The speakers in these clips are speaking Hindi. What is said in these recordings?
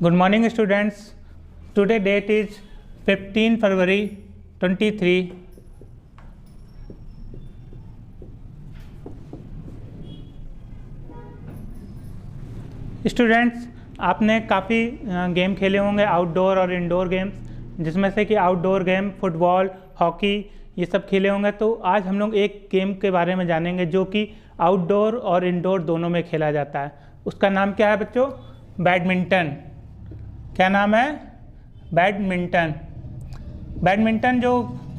Good morning students. Today date is 15 February 23. Students, आपने काफ़ी गेम खेले होंगे, आउटडोर और इंडोर गेम्स, जिसमें से कि आउटडोर गेम फुटबॉल, हॉकी ये सब खेले होंगे। तो आज हम लोग एक गेम के बारे में जानेंगे जो कि आउटडोर और इंडोर दोनों में खेला जाता है। उसका नाम क्या है बच्चों? बैडमिंटन। क्या नाम है? बैडमिंटन। बैडमिंटन जो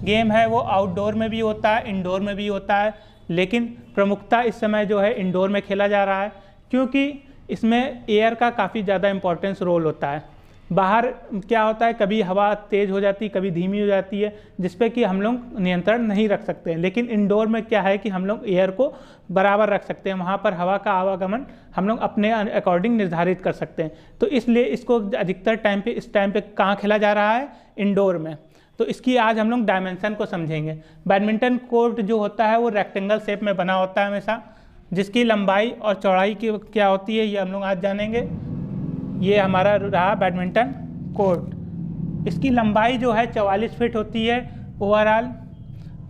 गेम है वो आउटडोर में भी होता है, इंडोर में भी होता है, लेकिन प्रमुखता इस समय जो है इंडोर में खेला जा रहा है, क्योंकि इसमें एयर का काफ़ी ज़्यादा इम्पोर्टेंस रोल होता है। बाहर क्या होता है, कभी हवा तेज़ हो जाती है, कभी धीमी हो जाती है, जिस पे कि हम लोग नियंत्रण नहीं रख सकते हैं। लेकिन इंडोर में क्या है कि हम लोग एयर को बराबर रख सकते हैं, वहाँ पर हवा का आवागमन हम लोग अपने अकॉर्डिंग निर्धारित कर सकते हैं। तो इसलिए इसको अधिकतर टाइम पे इस टाइम पे कहाँ खेला जा रहा है? इंडोर में। तो इसकी आज हम लोग डायमेंशन को समझेंगे। बैडमिंटन कोर्ट जो होता है वो रेक्टेंगल शेप में बना होता है हमेशा, जिसकी लंबाई और चौड़ाई की क्या होती है ये हम लोग आज जानेंगे। ये हमारा रहा बैडमिंटन कोर्ट। इसकी लंबाई जो है 44 फीट होती है ओवरऑल,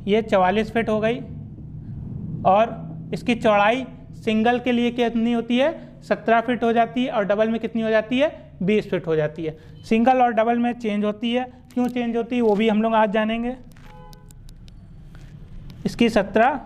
ये 44 फीट हो गई। और इसकी चौड़ाई सिंगल के लिए कितनी होती है? 17 फीट हो जाती है, और डबल में कितनी हो जाती है? 20 फीट हो जाती है। सिंगल और डबल में चेंज होती है, क्यों चेंज होती है वो भी हम लोग आज जानेंगे। इसकी 17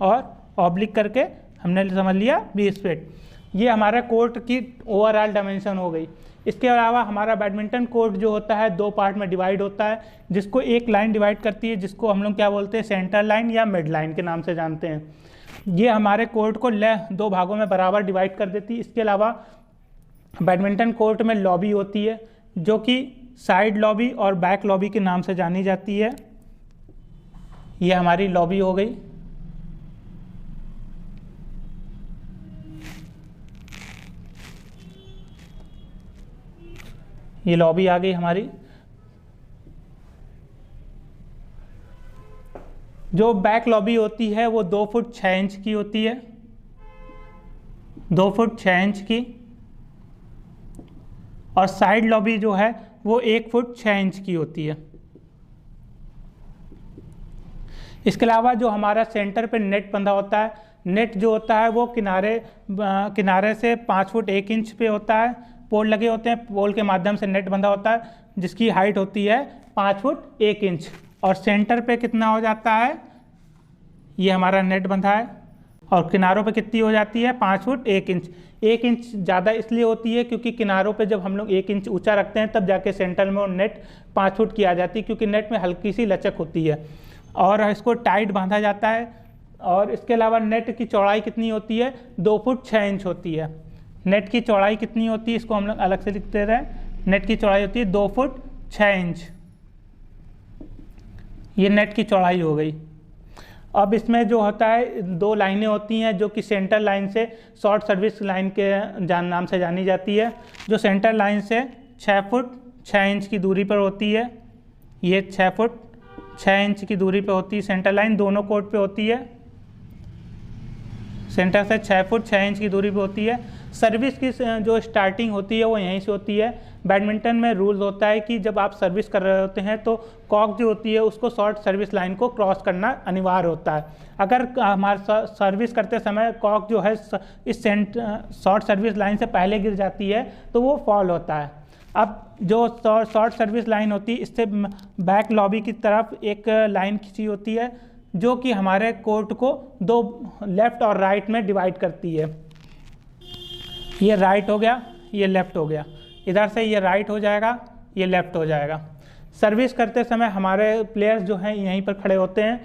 और ऑब्लिक करके हमने समझ लिया 20 फीट। ये हमारे कोर्ट की ओवरऑल डायमेंशन हो गई। इसके अलावा हमारा बैडमिंटन कोर्ट जो होता है दो पार्ट में डिवाइड होता है, जिसको एक लाइन डिवाइड करती है, जिसको हम लोग क्या बोलते हैं? सेंटर लाइन या मिड लाइन के नाम से जानते हैं। ये हमारे कोर्ट को दो भागों में बराबर डिवाइड कर देती है। इसके अलावा बैडमिंटन कोर्ट में लॉबी होती है, जो कि साइड लॉबी और बैक लॉबी के नाम से जानी जाती है। ये हमारी लॉबी हो गई। ये लॉबी आ गई हमारी। जो बैक लॉबी होती है वो 2 फुट 6 इंच की होती है, 2 फुट 6 इंच की। और साइड लॉबी जो है वो 1 फुट 6 इंच की होती है। इसके अलावा जो हमारा सेंटर पे नेट बंधा होता है, नेट जो होता है वो किनारे से 5 फुट 1 इंच पे होता है। पोल लगे होते हैं, पोल के माध्यम से नेट बंधा होता है, जिसकी हाइट होती है 5 फुट 1 इंच। और सेंटर पे कितना हो जाता है? ये हमारा नेट बंधा है। और किनारों पे कितनी हो जाती है? 5 फुट 1 इंच। 1 इंच ज़्यादा इसलिए होती है क्योंकि किनारों पे जब हम लोग 1 इंच ऊंचा रखते हैं तब जाके सेंटर में वो नेट 5 फुट की आ जाती है, क्योंकि नेट में हल्की सी लचक होती है और इसको टाइट बांधा जाता है। और इसके अलावा नेट की चौड़ाई कितनी होती है? 2 फुट 6 इंच होती है। नेट की चौड़ाई कितनी होती है? इसको हम लोग अलग से लिखते रहे। नेट की चौड़ाई होती है 2 फुट 6 इंच। ये नेट की चौड़ाई हो गई। अब इसमें जो होता है 2 लाइनें होती हैं, जो कि सेंटर लाइन से शॉर्ट सर्विस लाइन के नाम से जानी जाती है, जो सेंटर लाइन से 6 फुट 6 इंच की दूरी पर होती है। ये 6 फुट 6 इंच की दूरी पर होती है सेंटर लाइन, दोनों कोर्ट पे होती है। सेंटर से 6 फुट 6 इंच की दूरी पे होती है। सर्विस की जो स्टार्टिंग होती है वो यहीं से होती है। बैडमिंटन में रूल होता है कि जब आप सर्विस कर रहे होते हैं तो कॉक जो होती है उसको शॉर्ट सर्विस लाइन को क्रॉस करना अनिवार्य होता है। अगर हमारे सर्विस करते समय कॉक जो है इस शॉर्ट सर्विस लाइन से पहले गिर जाती है तो वो फॉल होता है। अब जो शॉर्ट सर्विस लाइन होती है, इससे बैक लॉबी की तरफ एक लाइन खींची होती है, जो कि हमारे कोर्ट को 2 लेफ़्ट और राइट में डिवाइड करती है। ये राइट हो गया, ये लेफ़्ट हो गया। इधर से ये राइट हो जाएगा, ये लेफ़्ट हो जाएगा। सर्विस करते समय हमारे प्लेयर्स जो हैं यहीं पर खड़े होते हैं,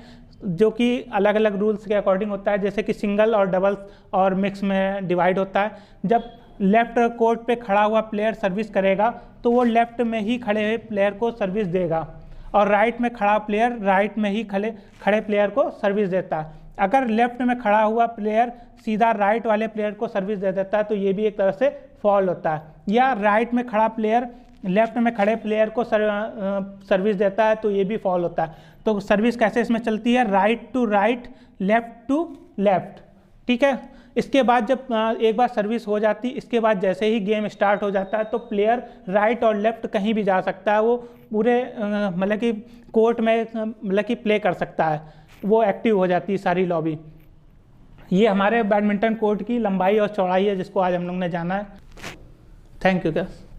जो कि अलग अलग रूल्स के अकॉर्डिंग होता है, जैसे कि सिंगल और डबल और मिक्स में डिवाइड होता है। जब लेफ़्ट कोर्ट पे खड़ा हुआ प्लेयर सर्विस करेगा तो वो लेफ़्ट में ही खड़े हुए प्लेयर को सर्विस देगा, और राइट में खड़ा प्लेयर राइट में ही खड़े प्लेयर को सर्विस देता है। अगर लेफ्ट में खड़ा हुआ प्लेयर सीधा राइट वाले प्लेयर को सर्विस दे देता है तो ये भी एक तरह से फॉल होता है। या राइट में खड़ा प्लेयर लेफ्ट में खड़े प्लेयर को सर्विस देता है तो ये भी फॉल होता है। तो सर्विस कैसे इसमें चलती है? Right to right, left to left. ठीक है, इसके बाद जब एक बार सर्विस हो जाती, इसके बाद जैसे ही गेम स्टार्ट हो जाता है तो प्लेयर राइट और लेफ्ट कहीं भी जा सकता है, वो पूरे मतलब कि कोर्ट में मतलब कि प्ले कर सकता है, वो एक्टिव हो जाती है सारी लॉबी। ये हमारे बैडमिंटन कोर्ट की लंबाई और चौड़ाई है जिसको आज हम लोग ने जाना है। Thank you guys.